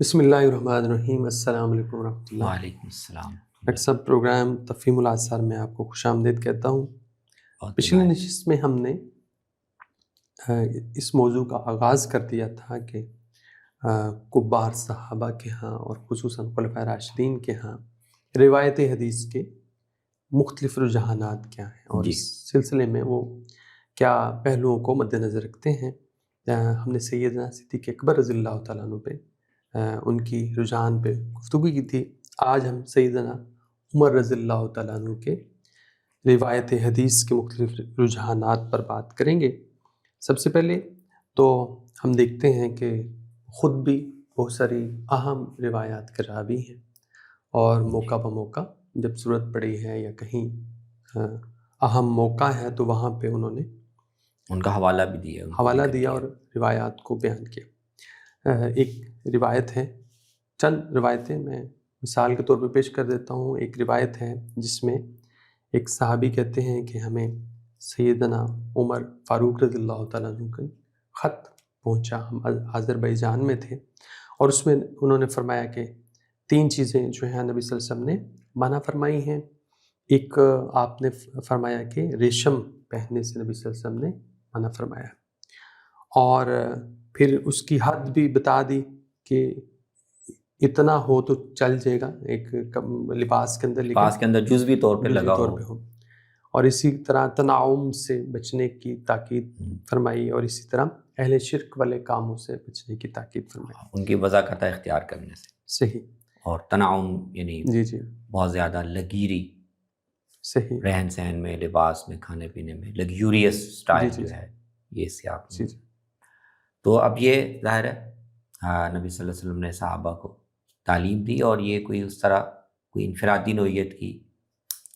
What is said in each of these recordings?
بسم اللہ الرحمن الرحیم۔ السلام علیکم ورحمۃ اللہ۔ وعلیکم السلام۔ ڈاکٹر صاحب، پروگرام تفہیم الآثار میں آپ کو خوش آمدید کہتا ہوں۔ بہت پچھلی بڑھیا۔ نشست میں ہم نے اس موضوع کا آغاز کر دیا تھا کہ کبار صحابہ کے ہاں اور خصوصاً خلفائے راشدین کے ہاں روایت حدیث کے مختلف رجحانات کیا ہیں اور اس سلسلے میں وہ کیا پہلوؤں کو مد نظر رکھتے ہیں۔ ہم نے سیدنا صدیق اکبر رضی اللہ تعالیٰ عنہ پہ ان کی رجحان پہ گفتگو کی تھی۔ آج ہم سیدنا عمر رضی اللہ تعالیٰ عنہ کے روایت حدیث کے مختلف رجحانات پر بات کریں گے۔ سب سے پہلے تو ہم دیکھتے ہیں کہ خود بھی بہت ساری اہم روایات کے راوی ہیں اور موقع بموقع جب ضرورت پڑی ہے یا کہیں اہم موقع ہے تو وہاں پہ انہوں نے ان کا حوالہ بھی دیا اور روایات کو بیان کیا۔ ایک روایت ہے، چند روایتیں میں مثال کے طور پہ پیش کر دیتا ہوں۔ ایک روایت ہے جس میں ایک صحابی کہتے ہیں کہ ہمیں سیدنا عمر فاروق رضی اللہ تعالیٰ عنہ کا خط پہنچا، ہم آذربائیجان میں تھے، اور اس میں انہوں نے فرمایا کہ 3 چیزیں جو ہیں نبی صلی اللہ علیہ وسلم نے منع فرمائی ہیں۔ ایک آپ نے فرمایا کہ ریشم پہننے سے نبی صلی اللہ علیہ وسلم نے منع فرمایا، اور پھر اس کی حد بھی بتا دی کہ اتنا ہو تو چل جائے گا، ایک لباس کے اندر جزوی طور پہ لگا ہو، اور اسی طرح تنعم سے بچنے کی تاکید فرمائی، اور اسی طرح اہل شرک والے کاموں سے بچنے کی تاکید فرمائی، ان کی وضاحت اختیار کرنے سے۔ صحیح۔ اور تنعم یعنی جی بہت زیادہ لگیری، صحیح، رہن سہن میں، لباس میں، کھانے پینے میں لگیوریس سٹائل جو ہے، یہ سیاق جی۔ تو اب یہ ظاہر ہے نبی صلی اللہ علیہ وسلم نے صحابہ کو تعلیم دی، اور یہ کوئی اس طرح کوئی انفرادی نوعیت کی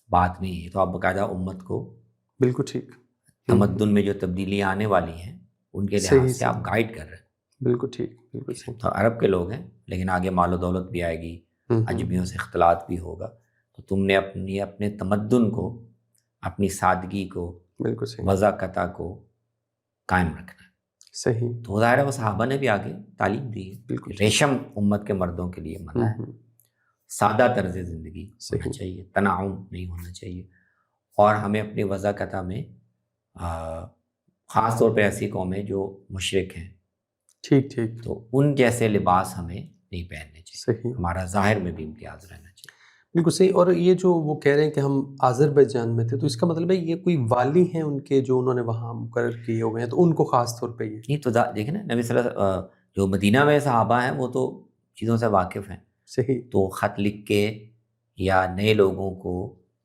بات نہیں ہے۔ تو آپ باقاعدہ امت کو بالکل ٹھیک تمدن میں جو تبدیلیاں آنے والی ہیں ان کے لحاظ سے آپ گائیڈ کر رہے ہیں۔ بالکل ٹھیک، بالکل صحیح۔ تو عرب کے لوگ ہیں، لیکن آگے مال و دولت بھی آئے گی، عجمیوں سے اختلاط بھی ہوگا، تو تم نے اپنے تمدن کو، اپنی سادگی کو، بالکل صحیح، وضاقتہ کو قائم رکھنا ہے۔ صحیح۔ تو ظاہر ہے وہ صحابہ نے بھی آگے تعلیم دی ہے۔ بالکل ریشم امت کے مردوں کے لیے منع ہے، سادہ طرز زندگی ہونا چاہیے، تنعم نہیں ہونا چاہیے، اور ہمیں اپنی وضاقتہ میں خاص طور پہ ایسی قومیں جو مشرک ہیں، ٹھیک، تو ان جیسے لباس ہمیں نہیں پہننے چاہیے، صحیح، ہمارا ظاہر میں بھی امتیاز رہنا چاہیے۔ بالکل صحیح۔ اور یہ جو وہ کہہ رہے ہیں کہ ہم آذربائیجان میں تھے، تو اس کا مطلب ہے یہ کوئی والی ہیں ان کے جو انہوں نے وہاں مقرر کیے ہوئے ہیں، تو ان کو خاص طور پہ یہ نہیں تو دیکھیں نا، نبی صلی اللہ علیہ وسلم جو مدینہ میں صحابہ ہیں وہ تو چیزوں سے واقف ہیں، صحیح، تو خط لکھ کے یا نئے لوگوں کو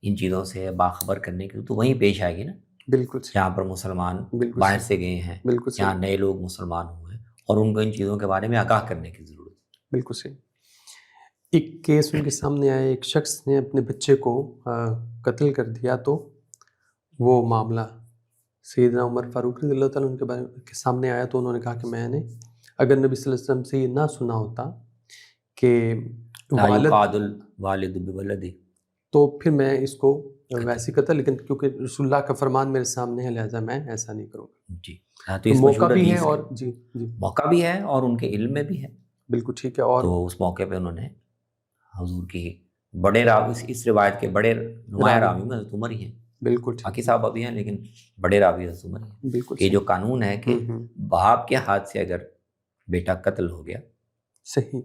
ان چیزوں سے باخبر کرنے کے لیے تو وہیں پیش آئے گی نا، بالکل صحیح، جہاں پر مسلمان باہر سے گئے ہیں، جہاں نئے لوگ مسلمان ہوئے ہیں، اور ان کو ان چیزوں کے بارے میں آگاہ کرنے کی ضرورت ہے۔ بالکل صحیح۔ ایک کیس ان کے سامنے آیا، ایک شخص نے اپنے بچے کو قتل کر دیا، تو وہ معاملہ سیدنا عمر فاروق رضی اللہ تعالیٰ عنہ کے سامنے آیا، تو انہوں نے کہا کہ میں نے اگر نبی صلی اللہ علیہ وسلم سے یہ نہ سنا ہوتا کہ والد بولدی، تو پھر میں اس کو ویسے کرتا، لیکن کیونکہ رسول اللہ کا فرمان میرے سامنے ہے لہٰذا میں ایسا نہیں کروں گا۔ جی، تو اس موقع بھی ہے، اور جی موقع بھی ہے اور ان کے علم میں بھی ہے۔ بالکل ٹھیک ہے۔ اور تو اس موقع پہ انہوں نے حضور کی بڑے راوی، اس روایت کے بڑے نمایاں راوی میں حضرت عمر ہی ہیں، بالکل باقی صحابہ بھی ہیں لیکن بڑے راوی حضرت عمر ہیں۔ بالکل کہ جو قانون ہے کہ باپ کے ہاتھ سے اگر بیٹا قتل ہو گیا، صحیح،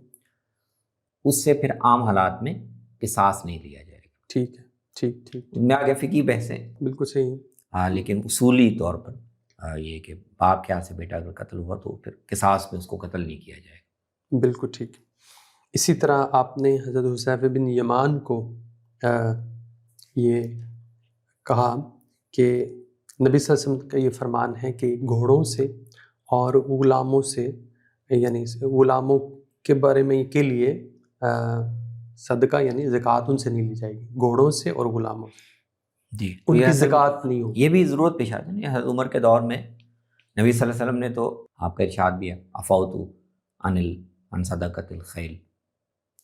اس سے پھر عام حالات میں قصاص نہیں لیا جائے گا۔ ٹھیک ہے، ٹھیک ان میں آگے فقہی بحثیں، بالکل صحیح، لیکن اصولی طور پر یہ کہ باپ کے ہاتھ سے بیٹا اگر قتل ہوا تو پھر قصاص میں اس کو قتل نہیں کیا جائے گا۔ بالکل ٹھیک۔ اسی طرح آپ نے حضرت حذیفہ بن یمان کو یہ کہا کہ نبی صلی اللہ علیہ وسلم کا یہ فرمان ہے کہ گھوڑوں سے اور غلاموں سے، یعنی غلاموں کے بارے میں کے لیے صدقہ یعنی زکوٰۃ ان سے نہیں لی جائے گی، گھوڑوں سے اور غلاموں سے جی، ان کی زکوٰۃ نہیں ہوگی۔ یہ بھی ضرورت پیش آتی ہے۔ حضرت عمر کے دور میں نبی صلی اللہ علیہ وسلم نے تو آپ کا ارشاد بھی ہے، عفوت عن صدقۃ الخیل،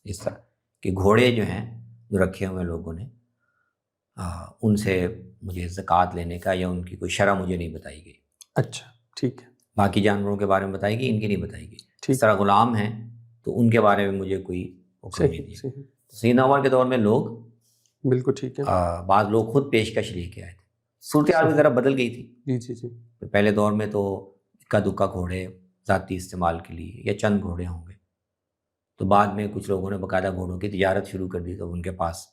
اس طرح کہ گھوڑے جو ہیں جو رکھے ہوئے لوگوں نے، ان سے مجھے زکوٰۃ لینے کا یا ان کی کوئی شرح مجھے نہیں بتائی گئی۔ اچھا، ٹھیک ہے۔ باقی جانوروں کے بارے میں بتائی گئی، ان کی نہیں بتائی گئی۔ ٹھیک، اس طرح غلام ہیں تو ان کے بارے میں مجھے کوئی حکم نہیں صحیح دیا. صحیح سیدنا عمر کے دور میں لوگ بالکل ٹھیک ہے. بعض لوگ خود پیشکش لے کے آئے تھے. صورتحال بھی ذرا بدل گئی تھی. جی جی جی پہلے دور میں تو اکا دکا گھوڑے ذاتی استعمال کے لیے یا چند گھوڑے ہوں گے، تو بعد میں کچھ لوگوں نے باقاعدہ گھوڑوں کی تجارت شروع کر دی، تو ان کے پاس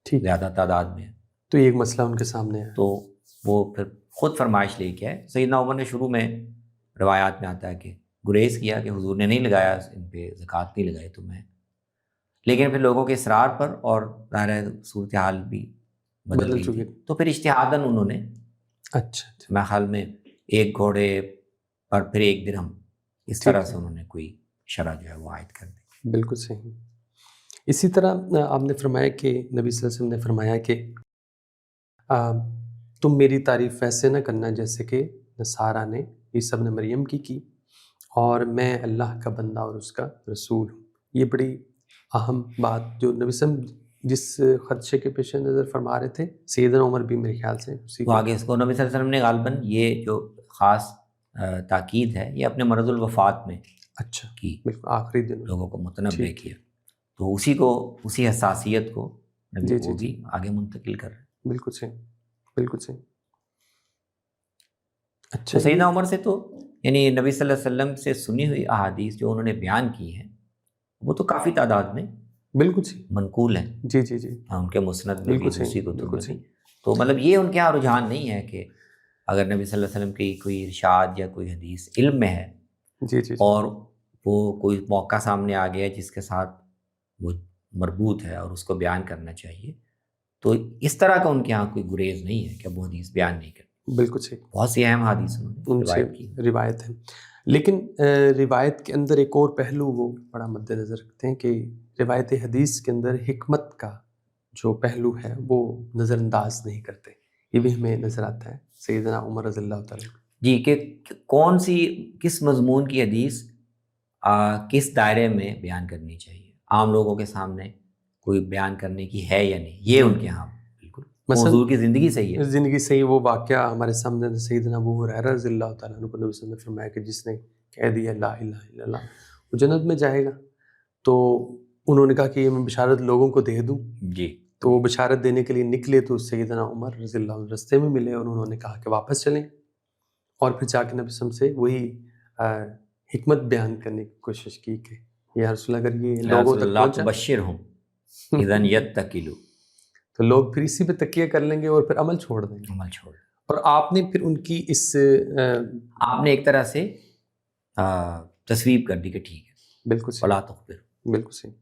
ٹھیک. زیادہ تعداد میں ہے، تو یہ ایک مسئلہ ان کے سامنے ہے. تو وہ پھر خود فرمائش لے کے آئے. سیدنا عمر نے شروع میں روایات میں آتا ہے کہ گریز کیا کہ حضور نے نہیں لگایا، ان پہ زکوٰۃ نہیں لگائی تمہیں، لیکن پھر لوگوں کے اصرار پر اور ظاہر صورتحال بھی بدل گئی چکی. تھی، تو پھر اجتہاداً انہوں نے اچھا میرے خیال میں ایک گھوڑے پر پھر 1 درہم، اس طرح سے انہوں نے کوئی شرح جو ہے وہ عائد کر دی. بالکل صحیح. اسی طرح آپ نے فرمایا کہ نبی صلی اللہ علیہ وسلم نے فرمایا کہ تم میری تعریف ویسے نہ کرنا جیسے کہ نصارہ نے عیسیٰ ابن مریم کی، اور میں اللہ کا بندہ اور اس کا رسول ہوں. یہ بڑی اہم بات جو نبی صلی اللہ علیہ وسلم جس خدشے کے پیش نظر فرما رہے تھے، سیدنا عمر بھی میرے خیال سے اسی تو آگے اس کو نبی صلی اللہ علیہ وسلم نے غالباً یہ جو خاص تاکید ہے یہ اپنے مرض الوفات میں اچھا کی، بالکل آخری دن لوگوں کو متنبع ٹھیک. کیا، تو اسی حساسیت کو نبی جی، وہ جی، بھی آگے منتقل کر رہے ہیں. بالکل صحیح بالکل صحیح. اچھا تو سیدنا عمر سے تو یعنی نبی صلی اللہ علیہ وسلم سے سنی ہوئی احادیث جو انہوں نے بیان کی ہیں وہ تو کافی تعداد میں بالکل صحیح. منقول ہیں. جی جی جی ان کے مسند میں بھی بالکل صحیح دوسری کتب بالکل میں صحیح. بھی. تو مطلب یہ ان کے یہاں رجحان نہیں ہے کہ اگر نبی صلی اللہ علیہ وسلم کی کوئی ارشاد یا کوئی حدیث علم میں ہے جی جی اور وہ کوئی موقع سامنے آ گیا جس کے ساتھ وہ مربوط ہے اور اس کو بیان کرنا چاہیے، تو اس طرح کا ان کے یہاں کوئی گریز نہیں ہے کہ وہ حدیث بیان نہیں کرتے. بالکل صحیح. بہت سی اہم حدیث انہوں نے ان سے روایت کی. روایت ہے، لیکن روایت کے اندر ایک اور پہلو وہ بڑا مد نظر رکھتے ہیں کہ روایت حدیث کے اندر حکمت کا جو پہلو ہے وہ نظر انداز نہیں کرتے. یہ بھی ہمیں نظر آتا ہے سیدنا عمر رضی اللہ تعالیٰ. جی، کہ کس مضمون کی حدیث کس دائرے میں بیان کرنی چاہیے، عام لوگوں کے سامنے کوئی بیان کرنے کی ہے یا نہیں، یہ ان کے یہاں بالکل حضور کی زندگی صحیح ہے. زندگی صحیح. وہ واقعہ ہمارے سامنے سیدنا ابو ہریرہ رضی اللہ تعالیٰ عنہ کو نبی صلی اللہ علیہ وسلم نے فرمایا کہ جس نے کہہ دیا لا الہ الا اللہ وہ جنت میں جائے گا. تو انہوں نے کہا کہ یہ میں بشارت لوگوں کو دے دوں. جی، تو وہ بشارت دینے کے لیے نکلے تو سیدنا عمر رضی اللہ عنہ رستے میں ملے اور انہوں نے کہا کہ واپس چلیں، اور پھر جا کے نبی صلی اللہ علیہ وسلم سے وہی حکمت بیان کرنے کی کوشش کی کہ یا رسول اللہ اگر یہ لوگوں تک پہنچا بشرہم اذن یتکلوا، تو لوگ پھر اسی پہ تکیہ کر لیں گے اور پھر عمل چھوڑ دیں گے. عمل چھوڑ. اور آپ نے پھر ان کی اس آپ نے ایک طرح سے تصویب کر دی کہ ٹھیک ہے بالکل صحیح فلا تخبر. بالکل صحیح.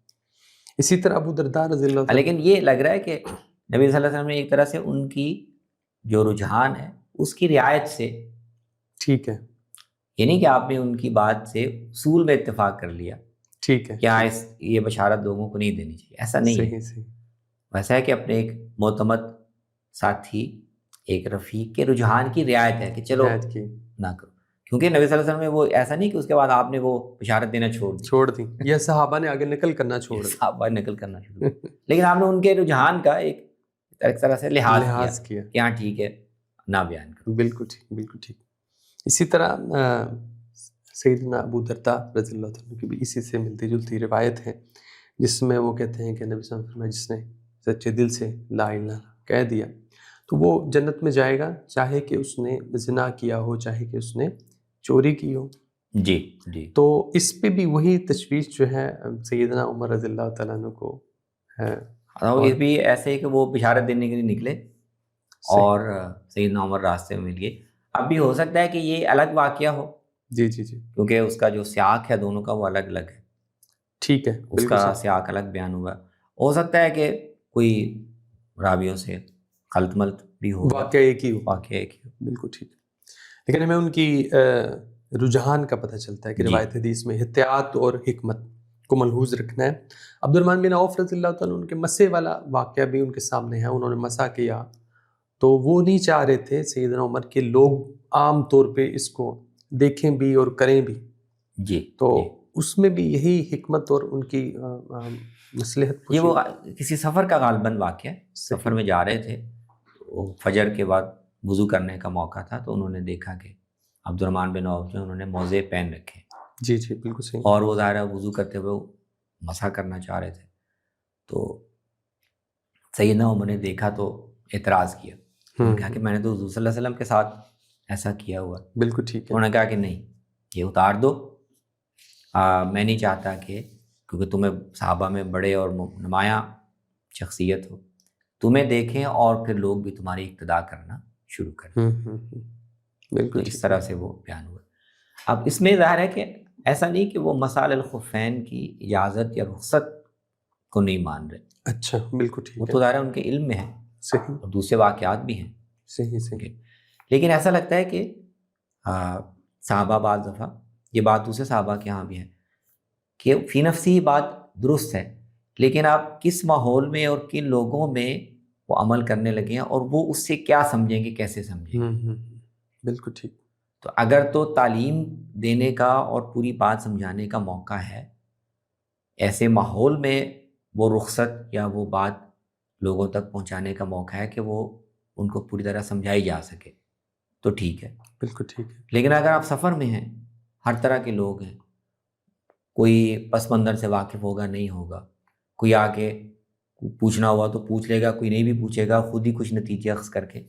اسی طرح ابو درداء رضی اللہ عنہ. لیکن یہ لگ رہا ہے کہ نبی صلی اللہ علیہ وسلم نے ایک طرح سے ان کی جو رجحان ہے اس کی رعایت سے، ٹھیک ہے یہ نہیں کہ آپ نے ان کی بات سے اصول میں اتفاق کر لیا ٹھیک ہے کیا یہ بشارت لوگوں کو نہیں دینی چاہیے، ایسا نہیں ہے. صحیح صحیح ویسا ہے کہ اپنے ایک معتمد ساتھی ایک رفیق کے رجحان کی رعایت ہے کہ چلو ہدایت کی نہ کرو، کیونکہ نبی صلی اللہ علیہ وسلم نے وہ ایسا نہیں کہ اس کے بعد آپ نے وہ بشارت دینا چھوڑ دی، یا صحابہ نے آگے نقل کرنا چھوڑ دیا. صحابہ نقل کرنا شروع لیکن آپ نے ان کے رجحان کا ایک طرح سے لحاظ کیا کہ ہاں ٹھیک ہے نہ بیان کرو. بالکل ٹھیک بالکل ٹھیک. اسی طرح سیدنا ابو درداء رضی اللہ عنہ کی بھی اسی سے ملتی جلتی روایت ہے جس میں وہ کہتے ہیں کہ نبی صلی اللہ علیہ وسلم جس نے سچے دل سے لا الہ الا اللہ کہہ دیا تو وہ جنت میں جائے گا، چاہے کہ اس نے زنا کیا ہو چاہے کہ اس نے چوری کی ہو. جی جی. تو اس پہ بھی وہی تشویش جو ہے سیدنا عمر رضی اللہ تعالیٰ عنہ کو ہے. یہ بھی ایسے ہی کہ وہ بشارت دینے کے لیے نکلے اور سیدنا عمر راستے میں مل گئے. اب بھی ہو سکتا ہے کہ یہ الگ واقعہ ہو. جی جی جی. کیونکہ اس کا جو سیاق ہے دونوں کا وہ الگ الگ ہے. ٹھیک ہے. اس کا سیاق الگ بیان ہوا. ہو سکتا ہے کہ کوئی راویوں سے خلط ملط بھی ہو، واقعہ ایک ہی ہو. بالکل ٹھیک. لیکن ہمیں ان کی رجحان کا پتہ چلتا ہے کہ روایت حدیث میں احتیاط اور حکمت کو ملحوظ رکھنا ہے. عبد الرحمن بن عوف رضی اللہ تعالیٰ ان کے مسے والا واقعہ بھی ان کے سامنے ہے. انہوں نے مسا کیا تو وہ نہیں چاہ رہے تھے سیدنا عمر کے لوگ عام طور پہ اس کو دیکھیں بھی اور کریں بھی. جی. تو اس میں بھی یہی حکمت اور ان کی مصلحت. یہ وہ کسی سفر کا غالباً واقعہ ہے. سفر میں جا رہے تھے، فجر کے بعد وضو کرنے کا موقع تھا تو انہوں نے دیکھا کہ عبد الرحمن بن عوف جو انہوں نے موزے پہن رکھے. جی جی بالکل صحیح. اور وہ ظاہر ہے وضو کرتے ہوئے مسح کرنا چاہ رہے تھے. تو سیدنا عمر نے دیکھا تو اعتراض کیا. انہوں نے کہا کہ میں نے تو حضور صلی اللہ علیہ وسلم کے ساتھ ایسا کیا ہوا. بالکل ٹھیک ہے. انہوں نے کہا کہ نہیں، یہ اتار دو. میں نہیں چاہتا کہ کیونکہ تمہیں صحابہ میں بڑے اور نمایاں شخصیت ہو، تمہیں دیکھیں اور پھر لوگ بھی تمہاری اقتدا کرنا شروع کریں. تو بالکل اس طرح سے وہ بیان ہوا. اب اس میں ظاہر ہے کہ ایسا نہیں کہ وہ مسال الخفین کی اجازت یا رخصت کو نہیں مان رہے. اچھا بالکل ٹھیک وہ ہے. تو ظاہر ہے ان کے علم میں ہے، صحیح اور دوسرے واقعات بھی ہیں. صحیح صحیح. لیکن ایسا لگتا ہے کہ صحابہ بعض دفعہ، یہ بات دوسرے صحابہ کے ہاں بھی ہے کہ فی نفسی بات درست ہے، لیکن آپ کس ماحول میں اور کن لوگوں میں وہ عمل کرنے لگے ہیں اور وہ اس سے کیا سمجھیں گے، کیسے سمجھیں گے. بالکل ٹھیک. تو اگر تو تعلیم دینے کا اور پوری بات سمجھانے کا موقع ہے، ایسے ماحول میں وہ رخصت یا وہ بات لوگوں تک پہنچانے کا موقع ہے کہ وہ ان کو پوری طرح سمجھائی جا سکے، تو ٹھیک ہے. بالکل ٹھیک ہے. لیکن اگر آپ سفر میں ہیں، ہر طرح کے لوگ ہیں، کوئی پس منظر سے واقف ہوگا نہیں ہوگا، کوئی آ کے پوچھنا ہوا تو پوچھ لے گا، کوئی نہیں بھی پوچھے گا، خود ہی کچھ نتیجے اخذ کر کے.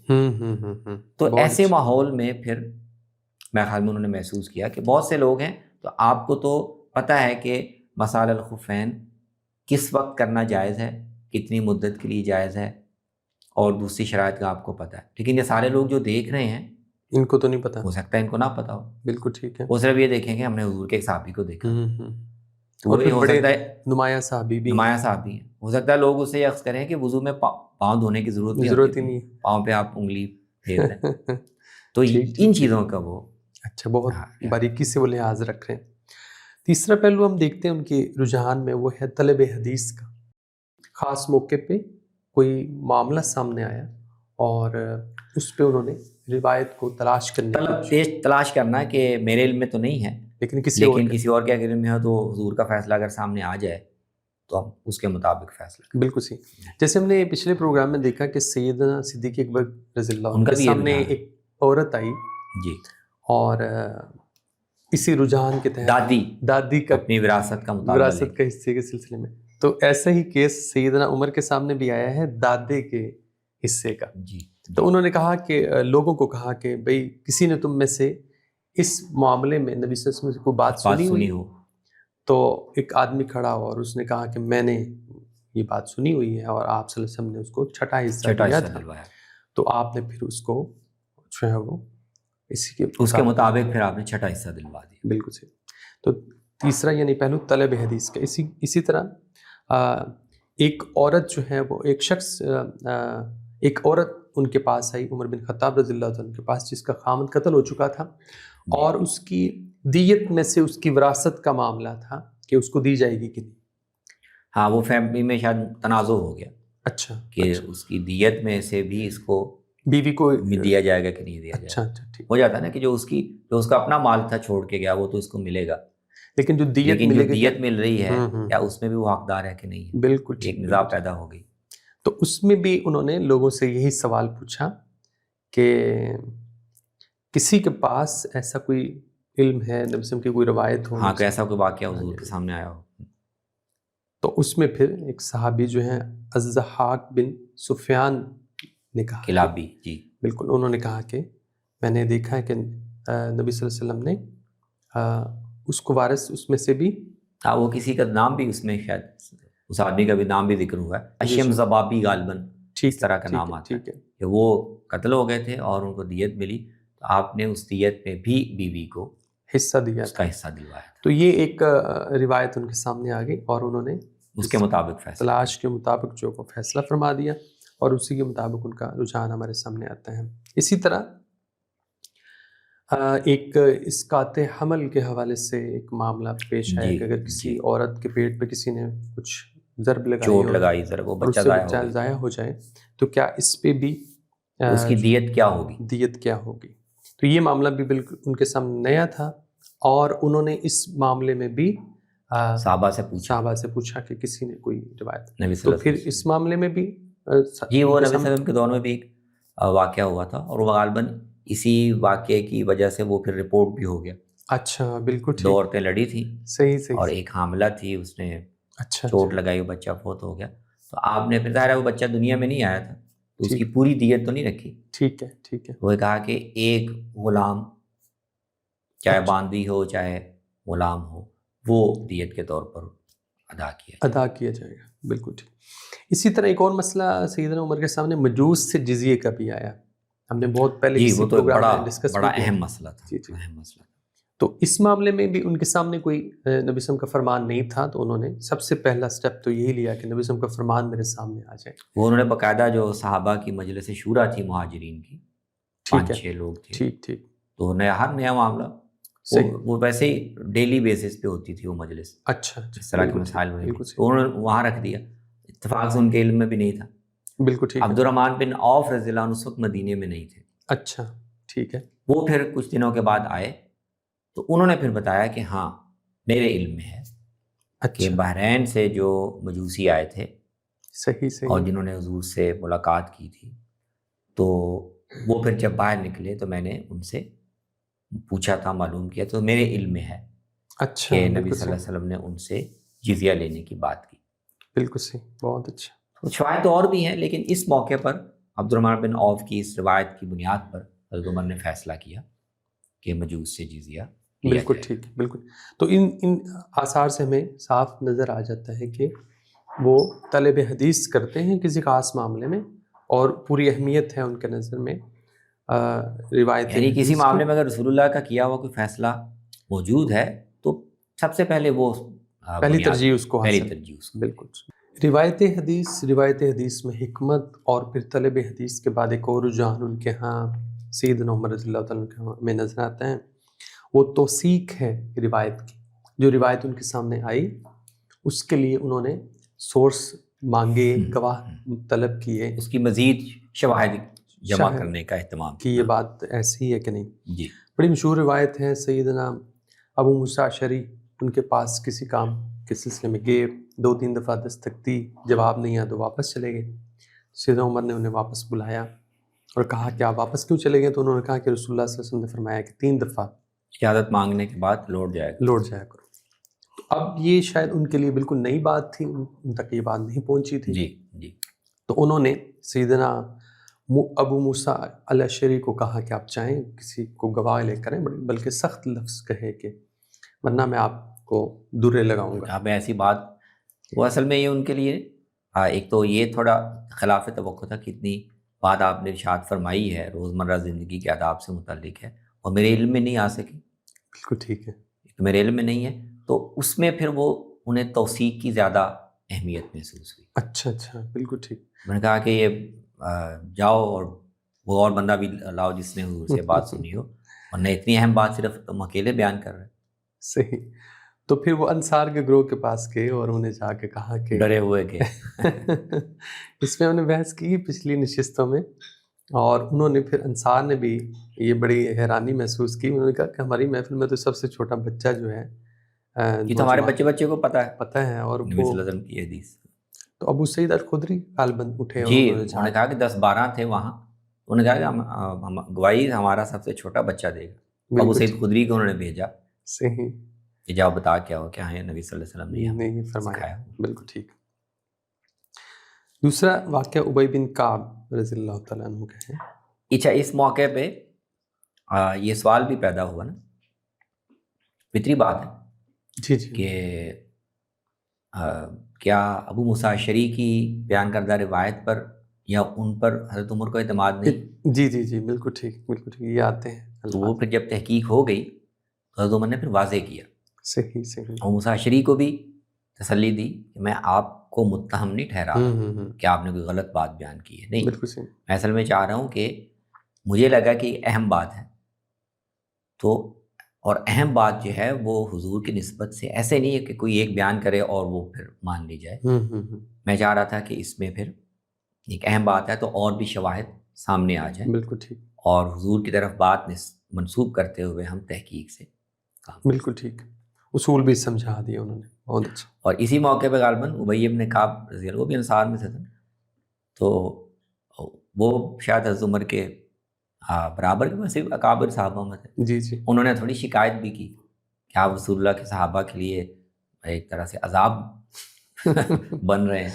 تو ایسے ماحول میں پھر میں خیال میں انہوں نے محسوس کیا کہ بہت سے لوگ ہیں، تو آپ کو تو پتہ ہے کہ مسال الخفین کس وقت کرنا جائز ہے، کتنی مدت کے لیے جائز ہے، اور دوسری شرائط کا آپ کو پتہ ہے. لیکن یہ سارے لوگ جو دیکھ رہے ہیں ان کو تو نہیں پتا. ہو سکتا ہے ان کو نہ پتا ہو. بالکل ٹھیک ہے. وہ صرف یہ دیکھیں کہ ہم نے حضور کے ایک صحابی کو دیکھا، اور وہ ہو سکتا ہے نمایاں صحابی بھی، نمایاں صحابی ہیں. ہو سکتا ہے لوگ اسے یہ عکس کریں کہ وضو میں پاؤں دھونے کی ضرورت ہی نہیں ہے، پاؤں پہ آپ انگلی پھیر دیں. تو ان چیزوں کا وہ اچھا بہت باریکی سے وہ لحاظ رکھ رہے ہیں. تیسرا پہلو ہم دیکھتے ہیں ان کے رجحان میں، وہ ہے طلب حدیث کا. خاص موقع پہ کوئی معاملہ سامنے آیا اور اس پہ انہوں نے روایت کو تلاش تلاش کرنا کہ میرے علم میں تو نہیں ہے، لیکن کسی اور کے علم میں ہے، تو حضور کا فیصلہ اگر سامنے آ جائے تو ہم اس کے مطابق فیصلہ کریں. بالکل صحیح. جیسے ہم نے پچھلے پروگرام میں دیکھا کہ سیدنا صدیق اکبر رضی اللہ عنہ کے سامنے ایک عورت آئی جی، اور اسی رجحان کے تحت دادی کا اپنی وراثت کا حصے کے سلسلے میں، تو ایسا ہی کیس سیدنا عمر کے سامنے بھی آیا ہے دادے کے حصے کا. جی. تو انہوں نے کہا کہ لوگوں کو کہا کہ بھئی کسی نے تم میں سے اس معاملے میں نبی صلی اللہ علیہ وسلم کو بات سنی ہو. تو ایک آدمی کھڑا ہوا اور اس نے کہا کہ میں نے یہ بات سنی ہوئی ہے، اور آپ صلی اللہ علیہ وسلم نے اس کو چھٹا حصہ دیا تھا، تو آپ نے پھر اس کو جو ہے وہ اس کے مطابق پھر آپ نے چھٹا حصہ دلوا دیا. بالکل صحیح. تو تیسرا یعنی پہلو طلب حدیث کا. اسی طرح ایک عورت جو ہے وہ ایک عورت ان کے پاس آئی، عمر بن خطاب رضی اللہ عنہ کے پاس، جس کا خامد قتل ہو چکا تھا، اور اس کی دیت میں سے اس کی وراثت کا معاملہ تھا کہ اس کو دی جائے گی کہ نہیں. ہاں، وہ فیملی میں شاید تنازع ہو گیا. اچھا. کہ اس کی دیت میں سے بھی اس کو بیوی کو دیا جائے گا کہ نہیں دیا جائے گا. اچھا ٹھیک. ہو جاتا ہے نا کہ جو اس کا اپنا مال تھا چھوڑ کے گیا، وہ تو اس کو ملے گا، لیکن جو دیت مل رہی ہے یا اس میں بھی وہ حقدار ہے کہ نہیں ہے. بالکل ایک نظام پیدا ہو گئی. تو اس میں بھی انہوں نے لوگوں سے یہی سوال پوچھا کہ کسی کے پاس ایسا کوئی علم ہے، نبی وسلم کی کوئی روایت ہو. ہاں، کہ ایسا کوئی واقعہ حضور کے سامنے آیا ہو. تو اس میں پھر ایک صحابی جو ہیں الضحاک بن سفیان نے کہا، کلابی. جی بالکل. انہوں نے کہا کہ میں نے دیکھا ہے کہ نبی صلی اللہ علیہ وسلم نے اس کو وارث اس میں سے بھی، ہاں، وہ کسی کا نام بھی اس میں شاید اس آدمی کا بھی نام بھی ذکر ہوا ہے، اشیم زبابی غالباً اس طرح کا نام آتا ہے کہ وہ قتل ہو گئے تھے اور ان کو دیت ملی، تو آپ نے اس دیت میں بھی بیوی کو حصہ دیا، اس کا حصہ دلوایا. تو یہ ایک روایت ان کے سامنے آ گئی اور انہوں نے اس کے مطابق فیصلہ، تلاش کے مطابق جو کو فیصلہ فرما دیا، اور اسی کے مطابق ان کا رجحان ہمارے سامنے آتا ہے. اسی طرح ایک اسقاط حمل کے حوالے سے ایک معاملہ پیش آیا کہ اگر کسی عورت کے پیٹ پہ کسی نے کچھ ضرب لگائی وہ بچہ ضائع ہو جائے، تو کیا اس پہ بھی اس کی دیت کیا ہوگی؟ تو یہ معاملہ بھی بالکل ان کے سامنے نیا تھا، اور انہوں نے اس معاملے میں بھی صحابہ سے پوچھا کہ کسی نے کوئی روایت. تو پھر اس معاملے میں بھی وہ نبی صلی اللہ علیہ وسلم کے دور میں بھی ایک واقعہ ہوا تھا، اور وہ غالباً اسی واقعے کی وجہ سے وہ پھر رپورٹ بھی ہو گیا. اچھا بالکل 2 ٹھیک. عورتیں لڑی تھیں صحیح صحیح. اور ایک حاملہ تھی، اس نے اچھا چوٹ لگائی، وہ بچہ فوت ہو گیا. تو آپ نے پھر ظاہر ہے وہ بچہ دنیا میں نہیں آیا تھا تو اس کی ٹھیک پوری دیت تو نہیں رکھی. ٹھیک ہے ٹھیک ہے. وہ کہا کہ ایک غلام، چاہے اچھا باندی ہو چاہے غلام ہو، وہ دیت کے طور پر ادا کیا جائے. ادا کیا جائے گا. بالکل ٹھیک. اسی طرح ایک اور مسئلہ سیدنا عمر کے سامنے مجوس سے جزیے کا بھی آیا. ہم نے بہت پہلے جی کسی وہ تو ایک پروگرام بڑا میں ڈسکس بڑا بھی کیا. اہم مسئلہ تھا. جی جی. اہم مسئلہ تھا. تو اس معاملے میں بھی ان کے سامنے کوئی نبی وسلم کا فرمان نہیں تھا، تو انہوں نے سب سے پہلا سٹیپ تو یہی لیا کہ نبی وسلم کا فرمان میرے سامنے آ جائے. وہ انہوں نے باقاعدہ جو صحابہ کی مجلس شورا تھی مہاجرین کی، ٹھیک ہے 5-6 لوگ تھے، ٹھیک ٹھیک. تو ہر نیا معاملہ صحیح. وہ ویسے ہی ڈیلی بیسس پہ ہوتی تھی وہ مجلس، اچھا اس اچھا طرح کے بالکل مسائل ٹھیک میں بھی، بالکل تو صحیح. انہوں نے وہاں رکھ دیا. اتفاق سے ان کے علم میں بھی نہیں تھا. بالکل ٹھیک ہے. عبد الرحمن بن عوف رضی اللہ عنہ اس وقت مدینے میں نہیں تھے. اچھا ٹھیک ہے. وہ پھر کچھ دنوں کے بعد آئے تو انہوں نے پھر بتایا کہ ہاں میرے علم میں ہے کہ اچھا بحرین سے جو مجوسی آئے تھے صحیح اور صحیح. جنہوں نے حضور سے ملاقات کی تھی، تو وہ پھر جب باہر نکلے تو میں نے ان سے پوچھا تھا، معلوم کیا، تو میرے علم میں ہے اچھا کہ نبی بالکل صلی اللہ صحیح علیہ وسلم نے ان سے جزیہ لینے کی بات کی. بالکل صحیح. بہت اچھا. تو شواہد اور بھی ہیں، لیکن اس موقع پر عبد الرحمن بن عوف کی اس روایت کی بنیاد پر حضرت عمر نے فیصلہ کیا کہ مجوس سے جزیہ لیا بالکل جائے. ٹھیک بالکل. تو ان آثار سے ہمیں صاف نظر آ جاتا ہے کہ وہ طلب حدیث کرتے ہیں کسی خاص معاملے میں، اور پوری اہمیت ہے ان کے نظر میں روایت یعنی کسی حدیث کی. معاملے میں اگر رسول اللہ کا کیا ہوا کوئی فیصلہ موجود ہے تو سب سے پہلے وہ پہلی بنیاد، ترجیح اس کو پہلی حاصل. ترجیح اس کو. بالکل. روایت حدیث میں حکمت اور پھر طلب حدیث کے بعد ایک اور رجحان ان کے ہاں سیدنا عمر رضی اللہ تعالیٰ عنہ میں نظر آتا ہے، وہ توثیق ہے روایت کی. جو روایت ان کے سامنے آئی اس کے لیے انہوں نے سورس مانگے، گواہ طلب کیے، اس کی مزید شواہد جمع شاہد کرنے کا اہتمام کہ یہ بات ایسی ہے کہ نہیں. جی. بڑی مشہور روایت ہے، سیدنا ابو موسیٰ اشعری ان کے پاس کسی کام کے سلسلے میں گئے، 2-3 دفعہ دستک دی، جواب نہیں آیا تو واپس چلے گئے. سیدنا عمر نے انہیں واپس بلایا اور کہا کہ آپ واپس کیوں چلے گئے؟ تو انہوں نے کہا کہ رسول اللہ صلی اللہ علیہ وسلم نے فرمایا کہ 3 دفعہ اجازت مانگنے کے بعد لوٹ جائے گا. لوٹ جایا کرو. تو اب یہ شاید ان کے لیے بالکل نئی بات تھی، ان تک یہ بات نہیں پہنچی تھی. جی جی. تو انہوں نے سیدنا ابو موسیٰ الاشعری کو کہا کہ آپ چاہیں کسی کو گواہ لے کریں، بلکہ سخت لفظ کہے کہ ورنہ میں آپ کو درے لگاؤں گا. اب ایسی بات، وہ اصل میں یہ ان کے لیے ایک تو یہ تھوڑا خلاف توقع تھا کہ اتنی بات آپ نے ارشاد فرمائی ہے، روزمرہ زندگی کے آداب سے متعلق ہے اور میرے علم میں نہیں آ سکی. بالکل ٹھیک ہے. تو میرے علم میں نہیں ہے، تو اس میں پھر وہ انہیں توثیق کی زیادہ اہمیت محسوس ہوئی. اچھا اچھا بالکل ٹھیک. میں نے کہا کہ یہ جاؤ اور وہ اور بندہ بھی لاؤ جس نے حضور سے بات سنی ہو، ورنہ اتنی اہم بات صرف تم اکیلے بیان کر رہے. صحیح. تو پھر وہ انصار کے گروہ کے پاس گئے اور انہیں جا کے کہا کہ ڈرے ہوئے کہ اس میں ہم نے بحث کی پچھلی نشستوں میں، اور انہوں نے پھر انصار نے بھی یہ بڑی حیرانی محسوس کی. انہوں نے کہا کہ ہماری محفل میں تو سب سے چھوٹا بچہ جو ہے یہ تو ہمارے بچے کو پتہ ہے اور نبی صلی وہ اللہ علیہ وسلم کی حدیث. تو ابو سعید الخدری غالباً اٹھے اور جی انہوں نے کہا کہ 10-12 تھے وہاں، انہوں نے کہا کہ ہم گواہی ہمارا سب سے چھوٹا بچہ دے گا. ابو سعید خدری کو انہوں نے بھیجا صحیح کہ جاؤ بتا کیا ہو کیا ہے نبی صلی اللہ علیہ وسلم نے نہیں فرمایا. سکھایا. بالکل ٹھیک. دوسرا واقعہ ابی بن کعب رضی اللہ تعالیٰ عنہ کا ہے. اچھا، اس موقع پہ یہ سوال بھی پیدا ہوا نا، فطری بات ہے جی جی کہ کیا ابو موسیٰ اشعری کی بیان کردہ روایت پر یا ان پر حضرت عمر کو اعتماد نہیں؟ جی جی جی بالکل ٹھیک بالکل ٹھیک. یہ آتے ہیں تو وہ پھر جب تحقیق ہو گئی تو حضرت عمر نے پھر واضح کیا. صحیح صحیح. ابو موسیٰ اشعری کو بھی تسلی دی کہ میں آپ کو متہم نہیں ٹھہرا کہ آپ نے کوئی غلط بات بیان کی ہے، نہیں، بالکل صحیح. میں اصل میں چاہ رہا ہوں کہ مجھے لگا کہ اہم بات ہے، تو اور اہم بات جو ہے وہ حضور کی نسبت سے ایسے نہیں ہے کہ کوئی ایک بیان کرے اور وہ پھر مان لی جائے. میں چاہ رہا تھا کہ اس میں پھر ایک اہم بات ہے تو اور بھی شواہد سامنے آ جائیں، بالکل ٹھیک. اور حضور کی طرف بات منسوب کرتے ہوئے ہم تحقیق سے کام. بالکل ٹھیک. اصول بھی سمجھا دیا انہوں نے. بہت اچھا. اور اسی موقع پہ غالباً ابی بن کعب رضی اللہ، وہ بھی انصار میں سے تھے، تو وہ شاید حضرت عمر کے برابر کے ویسے اکابر صحابہ میں تھے. جی جی انہوں نے تھوڑی شکایت بھی کی کہ آپ رسول اللہ کے صحابہ کے لیے ایک طرح سے عذاب بن رہے ہیں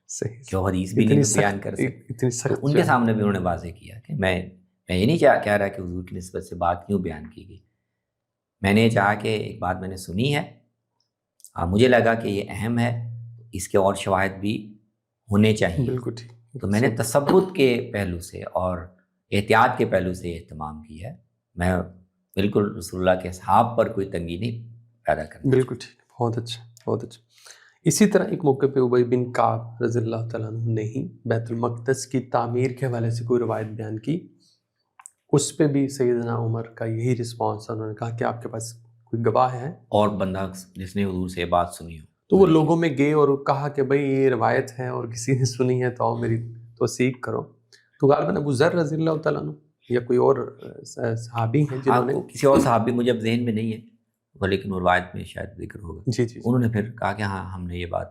صحیح کہ وہ حدیث بھی نہیں بیان کر سکتے. اتنی تو سخت ان کے سامنے بھی انہوں نے واضح کیا کہ میں یہ نہیں کہہ رہا کہ حضور کی نسبت سے بات کیوں بیان کی گئی. میں نے چاہا کہ ایک بات میں نے سنی ہے اور مجھے لگا کہ یہ اہم ہے، اس کے اور شواہد بھی ہونے چاہیے. بالکل ٹھیک. تو میں نے تثبت کے پہلو سے اور احتیاط کے پہلو سے اہتمام کیا ہے. میں بالکل رسول اللہ کے اصحاب پر کوئی تنگی نہیں پیدا کرنا. بالکل ٹھیک. بہت اچھا بہت اچھا. اسی طرح ایک موقع پہ ابی بن کعب رضی اللہ تعالیٰ عنہ نے ہی بیت المقدس کی تعمیر کے حوالے سے کوئی روایت بیان کی. اس پہ بھی سیدنا عمر کا یہی رسپانس ہے، انہوں نے کہا کہ آپ کے پاس کوئی گواہ ہے اور بندہ جس نے حضور سے یہ بات سنی ہو. تو وہ لوگوں میں گئے اور کہا کہ بھئی یہ روایت ہے اور کسی نے سنی ہے تو آؤ میری توثیق کرو. تو غالباً ابو ذر رضی اللہ تعالیٰ عنہ یا کوئی اور صحابی ہیں جنہوں نے کسی اور صحابی مجھے اب ذہن میں نہیں ہے، لیکن وہ روایت میں شاید ذکر ہوگا. جی جی انہوں نے پھر کہا کہ ہاں ہم نے یہ بات،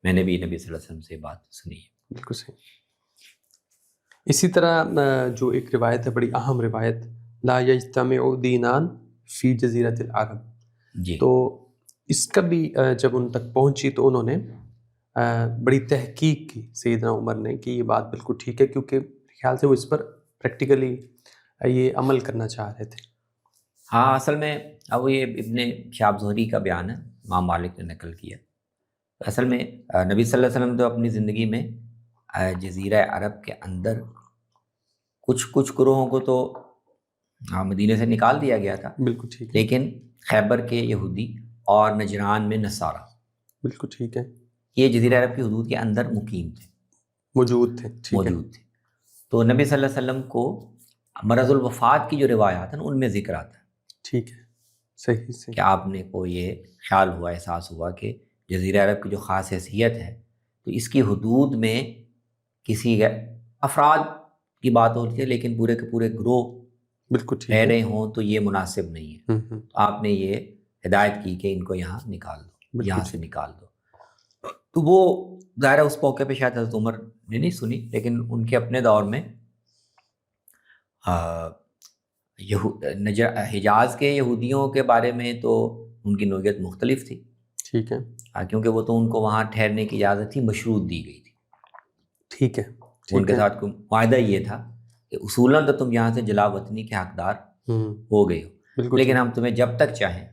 میں نے بھی نبی صلی اللہ علیہ وسلم سے یہ بات سنی ہے. بالکل صحیح. اسی طرح جو ایک روایت ہے بڑی اہم روایت، لا یجتمع دینان فی جزیرۃ العرب. جی تو اس کا بھی جب ان تک پہنچی تو انہوں نے بڑی تحقیق کی سیدنا عمر نے کہ یہ بات بالکل ٹھیک ہے، کیونکہ خیال سے وہ اس پر پریکٹیکلی یہ عمل کرنا چاہ رہے تھے. ہاں اصل میں اب یہ ابن شہاب زہری کا بیان ہے، امام مالک نے نقل کیا. اصل میں نبی صلی اللہ علیہ وسلم تو اپنی زندگی میں جزیرہ عرب کے اندر کچھ گروہوں کو تو مدینہ سے نکال دیا گیا تھا، بالکل ٹھیک ہے. لیکن خیبر کے یہودی اور نجران میں نصارہ، بالکل ٹھیک ہے، یہ جزیرہ عرب کی حدود کے اندر مقیم تھے، موجود تھے. ٹھیک ہے. موجود تھے. تو نبی صلی اللہ علیہ وسلم کو مرض الوفات کی جو روایات ہیں ان میں ذکر آتا ہے. ٹھیک ہے. صحیح سے کہ آپ نے کو یہ خیال ہوا، احساس ہوا کہ جزیرہ عرب کی جو خاص حیثیت ہے تو اس کی حدود میں کسی افراد کی بات ہوتی ہے، لیکن پورے کے پورے گروہ بالکل ٹھیک رہ ہے. رہے ہوں تو یہ مناسب نہیں ہے. آپ نے یہ ہدایت کی کہ ان کو یہاں نکال دو، یہاں سے نکال دو. تو وہ ظاہر اس موقع پہ شاید حضرت عمر نے نہیں سنی، لیکن ان کے اپنے دور میں حجاز کے یہودیوں کے بارے میں تو ان کی نوعیت مختلف تھی. ٹھیک ہے. کیونکہ وہ تو ان کو وہاں ٹھہرنے کی اجازت تھی، مشروط دی گئی تھی. ٹھیک ہے. ان کے ساتھ کوئی معاہدہ یہ تھا کہ اصولاً تو تم یہاں سے جلا وطنی کے حقدار ہو گئے ہو، لیکن ہم تمہیں جب تک چاہیں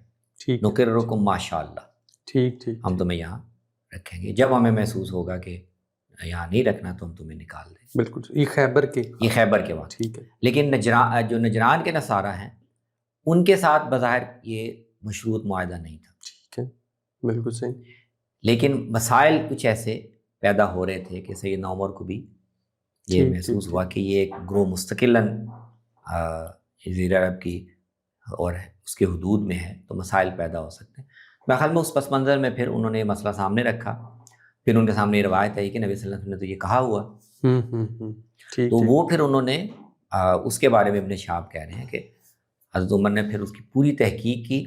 نقررکم ماشاء اللہ، ٹھیک ٹھیک ہم تمہیں یہاں رکھیں گے، جب ہمیں محسوس ہوگا کہ یہاں نہیں رکھنا تو ہم تمہیں نکال دیں. بالکل. یہ خیبر کے وقت. ٹھیک ہے. لیکن جو نجران کے نصارہ ہیں ان کے ساتھ بظاہر یہ مشروط معاہدہ نہیں تھا. ٹھیک ہے. بالکل صحیح. لیکن مسائل کچھ ایسے پیدا ہو رہے تھے کہ سیدنا عمر کو بھی یہ محسوس ہوا کہ یہ ایک گروہ مستقلاً جزیرہ عرب کی اور اس کے حدود میں ہے تو مسائل پیدا ہو سکتے ہیں. میرے خیال میں اس پس منظر میں پھر انہوں نے یہ مسئلہ سامنے رکھا. پھر ان کے سامنے یہ روایت ہے کہ نبی صلی اللہ علیہ وسلم نے تو یہ کہا ہوا. تو وہ پھر انہوں نے اس کے بارے میں ابن شہاب کہہ رہے ہیں کہ حضرت عمر نے پھر اس کی پوری تحقیق کی،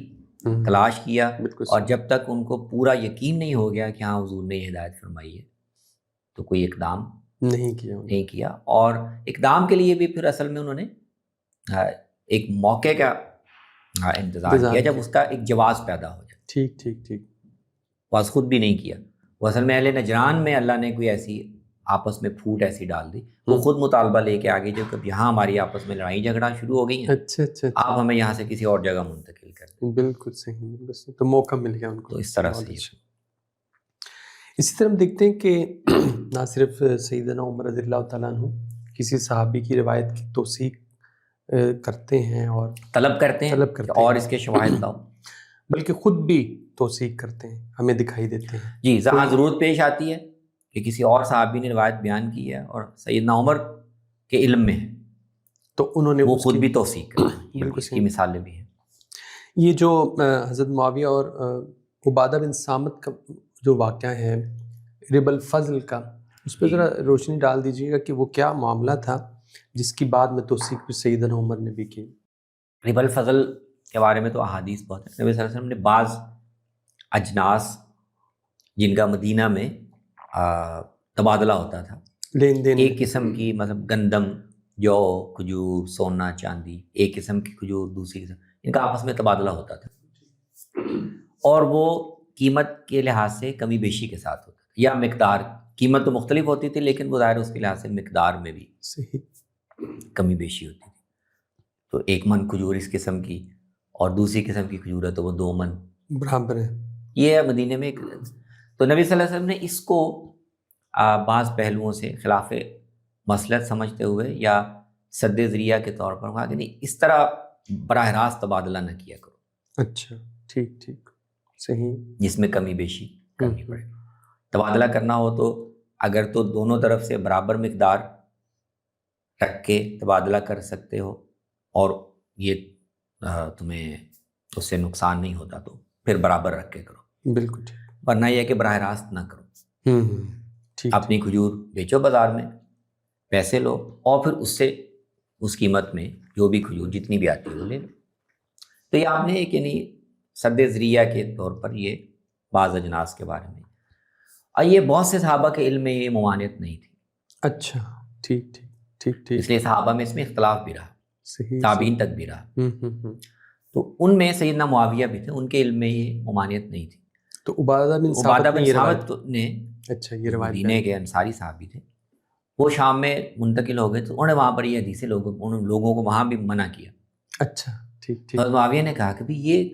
تلاش کیا، اور جب تک ان کو پورا یقین نہیں ہو گیا کہ ہاں حضور نے یہ ہدایت فرمائی ہے تو کوئی اقدام نہیں کیا. اور اقدام کے لیے بھی پھر اصل میں انہوں نے ایک موقع کا انتظار کیا جب اس کا ایک جواز پیدا ہو جائے. ٹھیک ٹھیک ٹھیک. وہ خود بھی نہیں کیا. وہ اصل میں اہل نجران میں اللہ نے کوئی ایسی آپس میں پھوٹ ایسی ڈال دی، وہ خود مطالبہ لے کے آگے جو کہ یہاں ہماری آپس میں لڑائی جھگڑا شروع ہو گئی ہیں، اچھا آپ ہمیں یہاں سے کسی اور جگہ منتقل کر دیں. بالکل صحیح. بالکل صحیح. تو موقع مل گیا ان کو. تو اس طرح سے اسی طرح ہم دیکھتے ہیں کہ نہ صرف سیدنا عمر رضی اللہ تعالیٰ عنہ کسی صحابی کی روایت کی توثیق کرتے ہیں اور طلب کرتے ہیں اور اس کے شواہد لاؤ، بلکہ خود بھی توثیق کرتے ہیں، ہمیں دکھائی دیتے ہیں. جی جہاں ضرورت پیش آتی ہے کہ کسی اور صحابی نے روایت بیان کی ہے اور سیدنا عمر کے علم میں ہے تو انہوں نے وہ خود بھی توثیق کرتے ہیں. بالکل اس کی مثالیں بھی ہیں. یہ جو حضرت معاویہ اور عبادہ بن صامت کا جو واقعہ ہے رب الفضل کا، اس پہ ذرا روشنی ڈال دیجیے گا کہ وہ کیا معاملہ تھا جس کی بعد میں توثیق بھی سیدنا عمر نے بھی کی. رب الفضل کے بارے میں تو احادیث بہت ہیں. نبی صلی اللہ علیہ وسلم نے بعض اجناس جن کا مدینہ میں تبادلہ ہوتا تھا، لین دین، ایک قسم کی مطلب گندم، جو، کھجور، سونا، چاندی، ایک قسم کی کھجور، دوسری قسم، ان کا آپس میں تبادلہ ہوتا تھا. اور وہ قیمت کے لحاظ سے کمی بیشی کے ساتھ ہوتا تھا، یا مقدار، قیمت تو مختلف ہوتی تھی لیکن وہ ظاہر اس کے لحاظ سے مقدار میں بھی صحیح، کمی بیشی ہوتی تھی. تو 1 من کھجور اس قسم کی اور دوسری قسم کی کھجور ہے تو وہ 2 من برابر ہے. یہ ہے مدینے میں. تو نبی صلی اللہ علیہ وسلم نے اس کو بعض پہلوؤں سے خلاف مصلحت سمجھتے ہوئے یا سد ذریعہ کے طور پر کہا کہ نہیں، اس طرح براہ راست تبادلہ نہ کیا کرو. اچھا، ٹھیک ٹھیک، صحیح. جس میں کمی بیشی کرنی پڑے. تبادلہ کرنا ہو تو اگر تو دونوں طرف سے برابر مقدار رکھ کے تبادلہ کر سکتے ہو اور یہ تمہیں اس سے نقصان نہیں ہوتا تو پھر برابر رکھ کے کرو. بالکل ٹھیک. ورنہ یہ ہے کہ براہ راست نہ کرو. ٹھیک. اپنی کھجور بیچو بازار میں، پیسے لو اور پھر اس سے اس قیمت میں جو بھی کھجور جتنی بھی آتی ہے وہ لے لو. تو یہ آپ نے ایک یعنی سد ذریعہ کے طور پر یہ بعض اجناس کے بارے میں. اور یہ بہت سے صحابہ کے علم میں یہ ممانعت نہیں تھی. اچھا، ٹھیک ٹھیک ٹھیک ٹھیک. اس لیے صحابہ میں اس میں اختلاف بھی رہا، صحیح. تابعین تک بھی رہا. تو ان میں سیدنا معاویہ بھی تھے، ان کے علم میں یہ ممانعت نہیں تھی. تو عبادہ بن ثابت نے، اچھا، یہ روایت مدینے کے انصاری صحابی تھے، وہ شام میں منتقل ہو گئے تو انہوں نے وہاں پر یہ حدیثیں لوگوں کو وہاں بھی منع کیا. اچھا، ٹھیک ٹھیک. حضرت معاویہ نے کہا کہ بھی یہ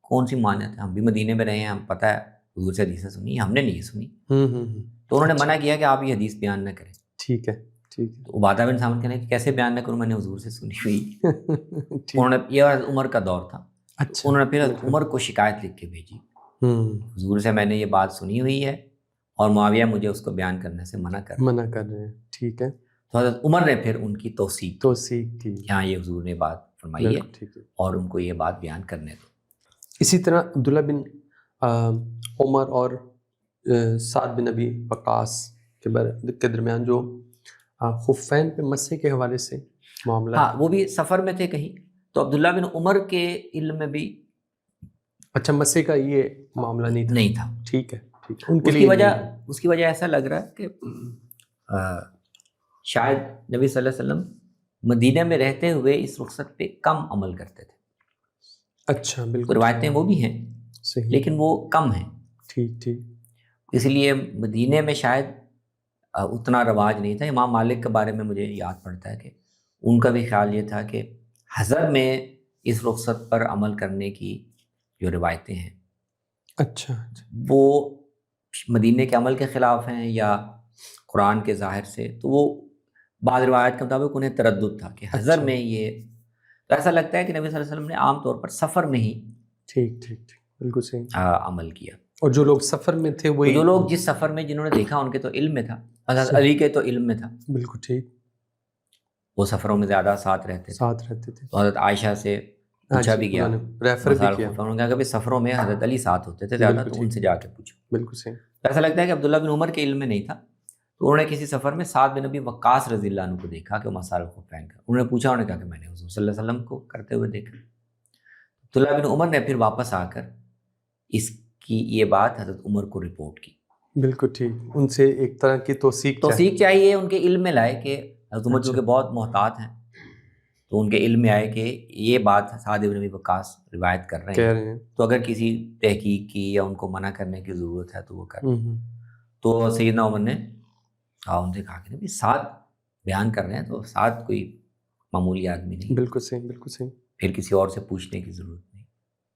کون سی ممانعت ہے، ہم بھی مدینے میں رہے ہیں، ہم پتہ ہے حضور سے حدیثیں سنی، ہم نے نہیں سنی. تو انہوں نے منع کیا کہ آپ یہ حدیث بیان نہ کریں. ٹھیک ہے، ٹھیک ہے. تو عبادہ بن صامت کہنے کہ کیسے بیان نہ کروں، میں نے حضور سے سنی ہوئی. انہوں نے، یہ حضرت عمر کا دور تھا، انہوں نے پھر حضرت عمر کو شکایت لکھ کے بھیجی، حضور سے میں نے یہ بات سنی ہوئی ہے اور معاویہ مجھے اس کو بیان کرنے سے منع کر رہے ہیں. ٹھیک ہے. تو حضرت عمر نے پھر ان کی توثیق کی، یہاں یہ حضور نے بات فرمائی ہے اور ان کو یہ بات بیان کرنے دو. اسی طرح عبداللہ بن عمر اور سعد بن ابی وقاص کے درمیان جو خفین پہ مسح کے حوالے سے معاملہ، ہاں وہ بھی سفر میں تھے کہیں، تو عبداللہ بن عمر کے علم میں بھی اچھا مسح کا یہ معاملہ نہیں تھا. ٹھیک ہے، ٹھیک ہے. اس کی وجہ ایسا لگ رہا ہے کہ شاید نبی صلی اللہ علیہ وسلم مدینہ میں رہتے ہوئے اس رخصت پہ کم عمل کرتے تھے. اچھا، بالکل. روایتیں وہ بھی ہیں صحیح، لیکن وہ کم ہیں. ٹھیک ٹھیک. اس لیے مدینہ میں شاید اتنا رواج نہیں تھا. امام مالک کے بارے میں مجھے یاد پڑتا ہے کہ ان کا بھی خیال یہ تھا کہ حضر میں اس رخصت پر عمل کرنے کی جو روایتیں ہیں اچھا وہ مدینہ کے عمل کے خلاف ہیں یا قرآن کے ظاہر سے. تو وہ بعض روایت کے مطابق انہیں تردد تھا کہ حضر میں یہ، تو ایسا لگتا ہے کہ نبی صلی اللہ علیہ وسلم نے عام طور پر سفر میں ہی ٹھیک ٹھیک ٹھیک بالکل صحیح عمل کیا. اور جو لوگ سفر میں تھے وہی، جو لوگ جس سفر میں جنہوں نے دیکھا ان کے تو علم میں تھا، حضرت علی کے تو علم میں تھا. بالکل ٹھیک. وہ سفروں میں زیادہ ساتھ رہتے تھے. تو حضرت عائشہ سے پوچھا بھی گیا، ریفر بھی کیا، انہوں نے کہا کہ سفروں میں حضرت علی ساتھ ہوتے تھے زیادہ، تو ان سے جا کے پوچھو. بالکل صحیح. ایسا لگتا ہے کہ عبداللہ بن عمر کے علم میں نہیں تھا. تو انہوں نے کسی سفر میں سعد بن ابی وقاص رضی اللہ عنہ کو دیکھا کہ وہ مسح الخفین کا، انہوں نے پوچھا، انہوں نے کہا کہ میں نے حضور صلی اللہ علیہ وسلم کو کرتے ہوئے دیکھا. عبداللہ بن عمر نے پھر واپس آ کر اس کی یہ بات حضرت عمر کو رپورٹ کی. بالکل ٹھیک. ان سے ایک طرح کی توثیق چاہیے، ان کے علم میں لائے کہ حضرت عمر چونکہ بہت محتاط ہیں تو ان کے علم میں آئے کہ یہ بات سعد بن ابی وقاص روایت کر رہے ہیں، تو اگر کسی تحقیق کی یا ان کو منع کرنے کی ضرورت ہے تو وہ کر. تو سیدنا عمر نے ان سے کہا کہ سعد بیان کر رہے ہیں تو سعد کوئی معمولی آدمی نہیں. بالکل صحیح، بالکل صحیح. پھر کسی اور سے پوچھنے کی ضرورت نہیں.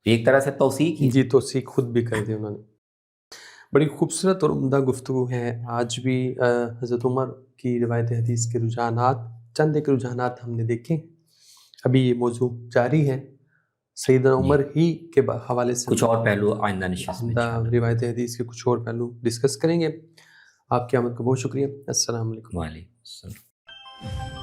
ایک طرح سے توثیق ہی، جی توثیق خود بھی کر دی انہوں نے. بڑی خوبصورت اور عمدہ گفتگو ہے. آج بھی حضرت عمر کی روایت حدیث کے رجحانات، چند ایک رجحانات ہم نے دیکھے. ابھی یہ موضوع جاری ہے. سیدنا عمر ہی کے حوالے سے کچھ اور پہلو آئندہ نشست میں روایت حدیث کے کچھ اور پہلو ڈسکس کریں گے. آپ کی آمد کا بہت شکریہ. السلام علیکم. وعلیکم السلام.